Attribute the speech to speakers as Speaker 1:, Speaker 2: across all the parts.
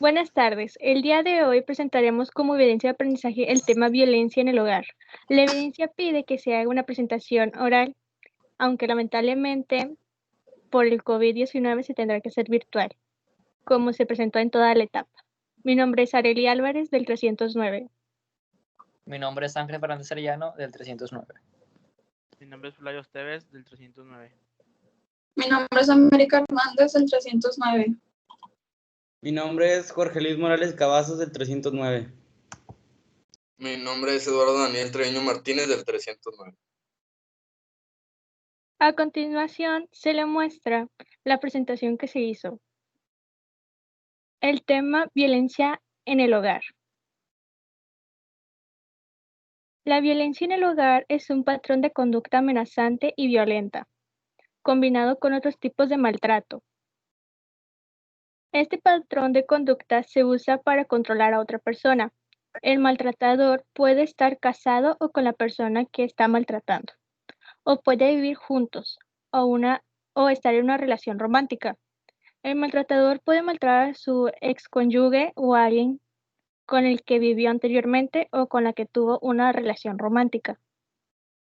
Speaker 1: Buenas tardes. El día de hoy presentaremos como evidencia de aprendizaje el tema violencia en el hogar. La evidencia pide que se haga una presentación oral, aunque lamentablemente por el COVID-19 se tendrá que hacer virtual, como se presentó en toda la etapa. Mi nombre es Arely Álvarez del 309.
Speaker 2: Mi nombre es Ángel Fernández Arellano del 309.
Speaker 3: Mi nombre es Flavio Esteves del 309.
Speaker 4: Mi nombre es América Hernández del 309.
Speaker 5: Mi nombre es Jorge Luis Morales Cavazos del 309.
Speaker 6: Mi nombre es Eduardo Daniel Treviño Martínez del 309.
Speaker 1: A continuación se le muestra la presentación que se hizo. El tema violencia en el hogar. La violencia en el hogar es un patrón de conducta amenazante y violenta, combinado con otros tipos de maltrato. Este patrón de conducta se usa para controlar a otra persona. El maltratador puede estar casado o con la persona que está maltratando, o puede vivir juntos, o estar en una relación romántica. El maltratador puede maltratar a su excónyuge o a alguien con el que vivió anteriormente o con la que tuvo una relación romántica.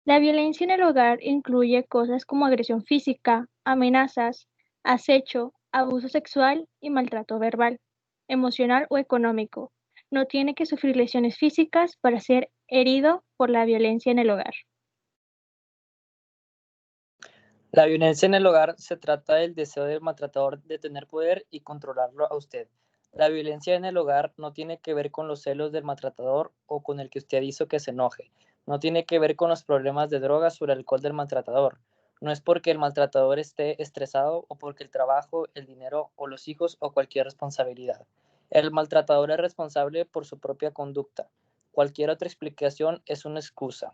Speaker 1: La violencia en el hogar incluye cosas como agresión física, amenazas, acecho, abuso sexual y maltrato verbal, emocional o económico. No tiene que sufrir lesiones físicas para ser herido por la violencia en el hogar.
Speaker 2: La violencia en el hogar se trata del deseo del maltratador de tener poder y controlarlo a usted. La violencia en el hogar no tiene que ver con los celos del maltratador o con el que usted hizo que se enoje. No tiene que ver con los problemas de drogas o el alcohol del maltratador. No es porque el maltratador esté estresado o porque el trabajo, el dinero o los hijos o cualquier responsabilidad. El maltratador es responsable por su propia conducta. Cualquier otra explicación es una excusa.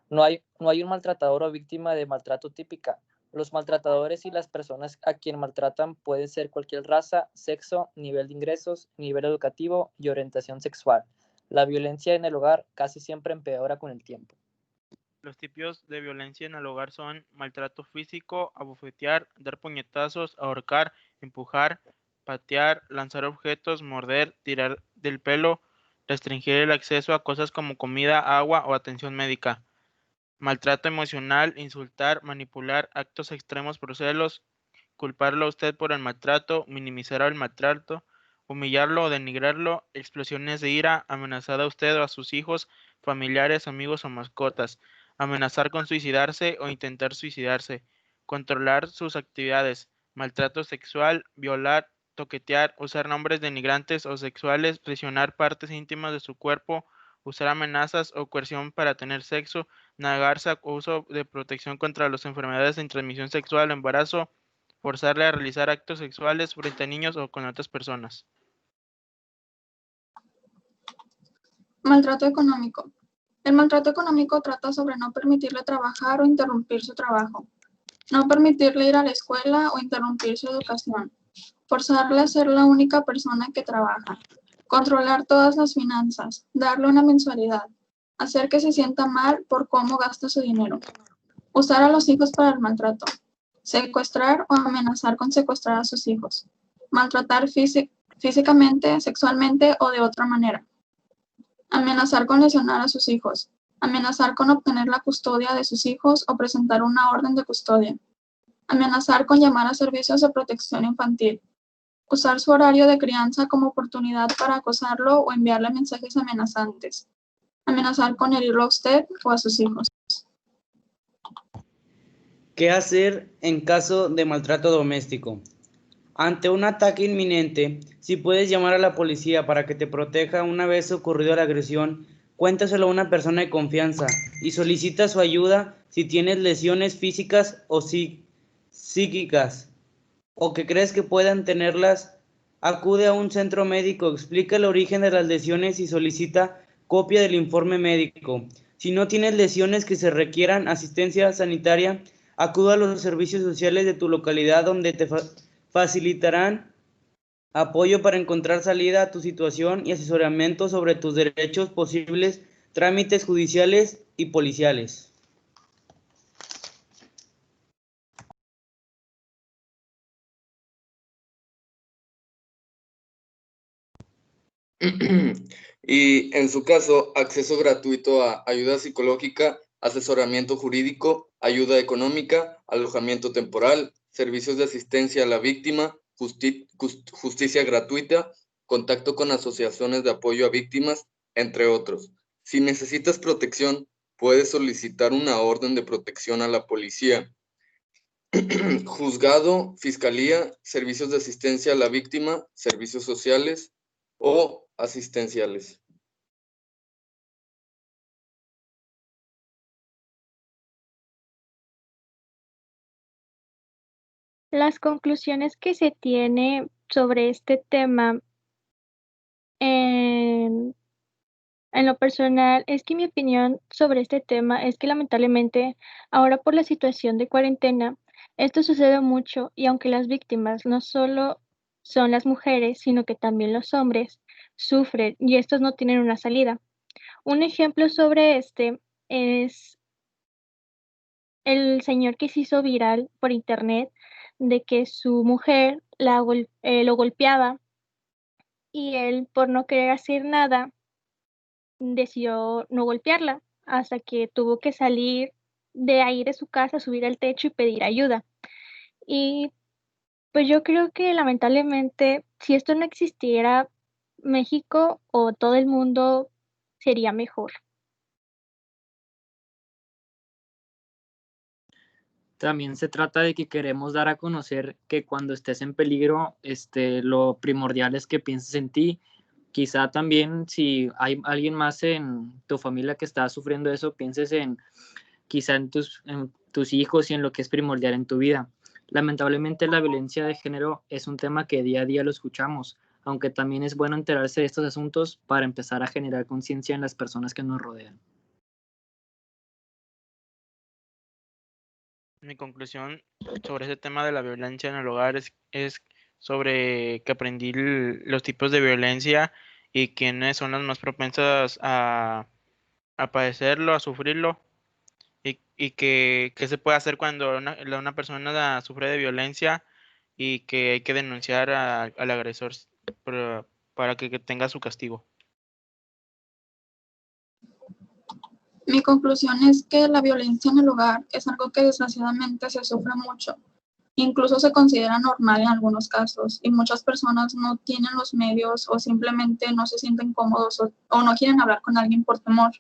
Speaker 2: No hay un maltratador o víctima de maltrato típica. Los maltratadores y las personas a quien maltratan pueden ser cualquier raza, sexo, nivel de ingresos, nivel educativo y orientación sexual. La violencia en el hogar casi siempre empeora con el tiempo.
Speaker 3: Los tipos de violencia en el hogar son maltrato físico, abofetear, dar puñetazos, ahorcar, empujar, patear, lanzar objetos, morder, tirar del pelo, restringir el acceso a cosas como comida, agua o atención médica. Maltrato emocional, insultar, manipular, actos extremos por celos, culparlo a usted por el maltrato, minimizar el maltrato, humillarlo o denigrarlo, explosiones de ira, amenazar a usted o a sus hijos, familiares, amigos o mascotas, amenazar con suicidarse o intentar suicidarse, controlar sus actividades, maltrato sexual, violar, toquetear, usar nombres denigrantes o sexuales, presionar partes íntimas de su cuerpo, usar amenazas o coerción para tener sexo, negarse a uso de protección contra las enfermedades de transmisión sexual, embarazo, forzarle a realizar actos sexuales frente a niños o con otras personas.
Speaker 4: Maltrato económico. El maltrato económico trata sobre no permitirle trabajar o interrumpir su trabajo, no permitirle ir a la escuela o interrumpir su educación, forzarle a ser la única persona que trabaja, controlar todas las finanzas, darle una mensualidad, hacer que se sienta mal por cómo gasta su dinero, usar a los hijos para el maltrato, secuestrar o amenazar con secuestrar a sus hijos, maltratar físicamente, sexualmente o de otra manera, amenazar con lesionar a sus hijos, amenazar con obtener la custodia de sus hijos o presentar una orden de custodia, amenazar con llamar a servicios de protección infantil, usar su horario de crianza como oportunidad para acosarlo o enviarle mensajes amenazantes, amenazar con herirlo a usted o a sus hijos.
Speaker 5: ¿Qué hacer en caso de maltrato doméstico? Ante un ataque inminente, si puedes llamar a la policía para que te proteja una vez ocurrido la agresión, cuéntaselo a una persona de confianza y solicita su ayuda si tienes lesiones físicas o psíquicas o que crees que puedan tenerlas. Acude a un centro médico, explica el origen de las lesiones y solicita copia del informe médico. Si no tienes lesiones que se requieran asistencia sanitaria, acude a los servicios sociales de tu localidad donde te facilitarán apoyo para encontrar salida a tu situación y asesoramiento sobre tus derechos, posibles trámites judiciales y policiales.
Speaker 6: Y en su caso, acceso gratuito a ayuda psicológica, asesoramiento jurídico, ayuda económica, alojamiento temporal, servicios de asistencia a la víctima, justicia gratuita, contacto con asociaciones de apoyo a víctimas, entre otros. Si necesitas protección, puedes solicitar una orden de protección a la policía, juzgado, fiscalía, servicios de asistencia a la víctima, servicios sociales o asistenciales.
Speaker 1: Las conclusiones que se tiene sobre este tema en lo personal es que mi opinión sobre este tema es que lamentablemente ahora por la situación de cuarentena esto sucede mucho y aunque las víctimas no solo son las mujeres, sino que también los hombres sufren y estos no tienen una salida. Un ejemplo sobre este es el señor que se hizo viral por internet de que su mujer lo golpeaba y él por no querer hacer nada decidió no golpearla hasta que tuvo que salir de ahí de su casa, subir al techo y pedir ayuda. Y pues yo creo que lamentablemente si esto no existiera, México o todo el mundo sería mejor.
Speaker 2: También se trata de que queremos dar a conocer que cuando estés en peligro, lo primordial es que pienses en ti. Quizá también si hay alguien más en tu familia que está sufriendo eso, pienses quizá en tus hijos y en lo que es primordial en tu vida. Lamentablemente la violencia de género es un tema que día a día lo escuchamos, aunque también es bueno enterarse de estos asuntos para empezar a generar conciencia en las personas que nos rodean.
Speaker 3: Mi conclusión sobre ese tema de la violencia en el hogar es sobre que aprendí los tipos de violencia y quiénes son las más propensas a padecerlo, a sufrirlo, y qué se puede hacer cuando una persona sufre de violencia y que hay que denunciar al agresor para que tenga su castigo.
Speaker 4: Mi conclusión es que la violencia en el hogar es algo que desgraciadamente se sufre mucho. Incluso se considera normal en algunos casos y muchas personas no tienen los medios o simplemente no se sienten cómodos o no quieren hablar con alguien por temor.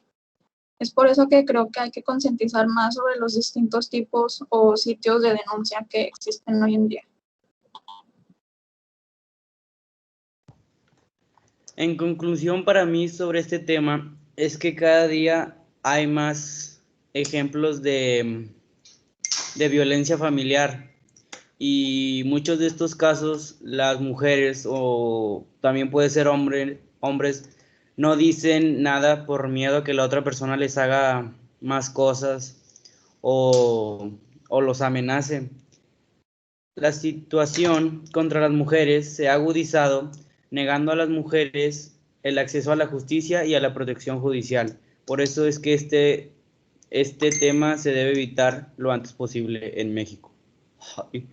Speaker 4: Es por eso que creo que hay que concientizar más sobre los distintos tipos o sitios de denuncia que existen hoy en día.
Speaker 5: En conclusión, para mí sobre este tema es que cada día hay más ejemplos de violencia familiar y muchos de estos casos las mujeres o también puede ser hombres no dicen nada por miedo a que la otra persona les haga más cosas o los amenace. La situación contra las mujeres se ha agudizado, negando a las mujeres el acceso a la justicia y a la protección judicial. Por eso es que este tema se debe evitar lo antes posible en México. Ay.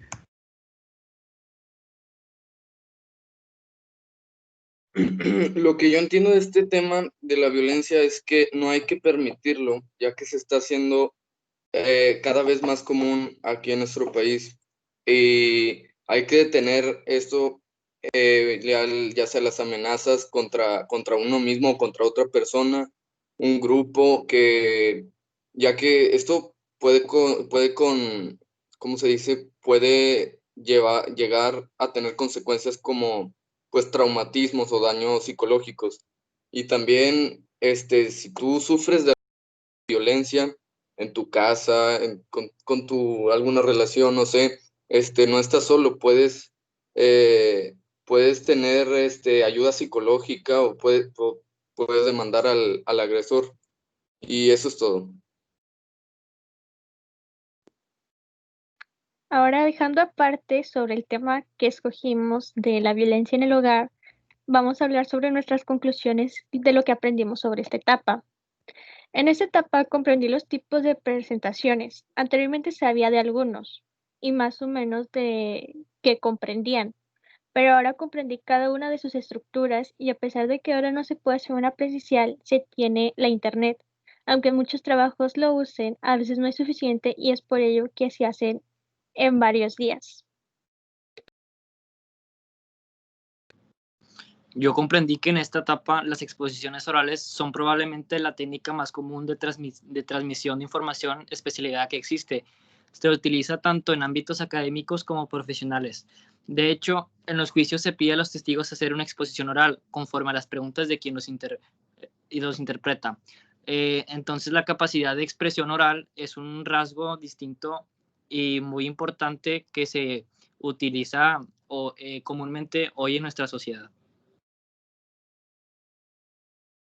Speaker 6: Lo que yo entiendo de este tema de la violencia es que no hay que permitirlo, ya que se está haciendo cada vez más común aquí en nuestro país. Y hay que detener esto, ya sea las amenazas contra uno mismo o contra otra persona, un grupo, ya que esto ¿cómo se dice? Puede llegar a tener consecuencias como pues traumatismos o daños psicológicos. Y también, si tú sufres de violencia en tu casa, con alguna relación, no sé, no estás solo, puedes tener ayuda psicológica o puedes demandar al agresor. Y eso es todo.
Speaker 1: Ahora dejando aparte sobre el tema que escogimos de la violencia en el hogar, vamos a hablar sobre nuestras conclusiones de lo que aprendimos sobre esta etapa. En esta etapa comprendí los tipos de presentaciones. Anteriormente sabía de algunos y más o menos de que comprendían, pero ahora comprendí cada una de sus estructuras y a pesar de que ahora no se puede hacer una presencial, se tiene la Internet. Aunque muchos trabajos lo usen, a veces no es suficiente y es por ello que se hacen en varios días.
Speaker 2: Yo comprendí que en esta etapa las exposiciones orales son probablemente la técnica más común de transmisión de información, especialidad que existe. Se utiliza tanto en ámbitos académicos como profesionales. De hecho, en los juicios se pide a los testigos hacer una exposición oral conforme a las preguntas de quien los interpreta. Entonces, la capacidad de expresión oral es un rasgo distinto y muy importante que se utiliza comúnmente hoy en nuestra sociedad.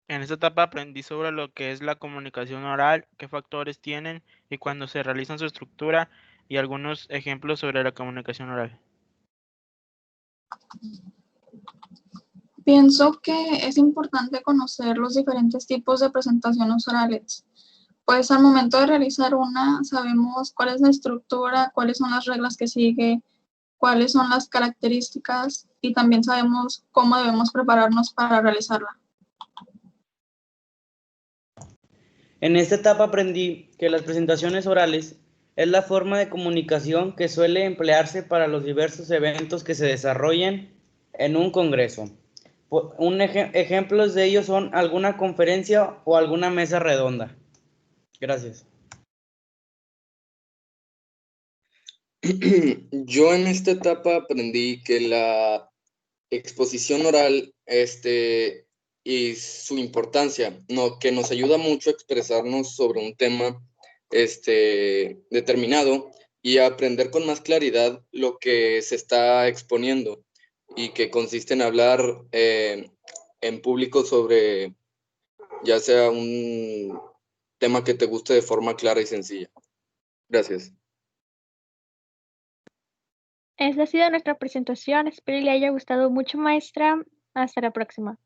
Speaker 3: En esta etapa aprendí sobre lo que es la comunicación oral, qué factores tienen y cuándo se realizan su estructura y algunos ejemplos sobre la comunicación oral.
Speaker 4: Pienso que es importante conocer los diferentes tipos de presentaciones orales, pues al momento de realizar una sabemos cuál es la estructura, cuáles son las reglas que sigue, cuáles son las características y también sabemos cómo debemos prepararnos para realizarla.
Speaker 5: En esta etapa aprendí que las presentaciones orales es la forma de comunicación que suele emplearse para los diversos eventos que se desarrollen en un congreso. Ejemplos de ellos son alguna conferencia o alguna mesa redonda. Gracias.
Speaker 6: Yo en esta etapa aprendí que la exposición oral y su importancia, que nos ayuda mucho a expresarnos sobre un tema determinado y a aprender con más claridad lo que se está exponiendo y que consiste en hablar en público sobre ya sea un tema que te guste de forma clara y sencilla. Gracias.
Speaker 1: Esa ha sido nuestra presentación. Espero le haya gustado mucho, maestra. Hasta la próxima.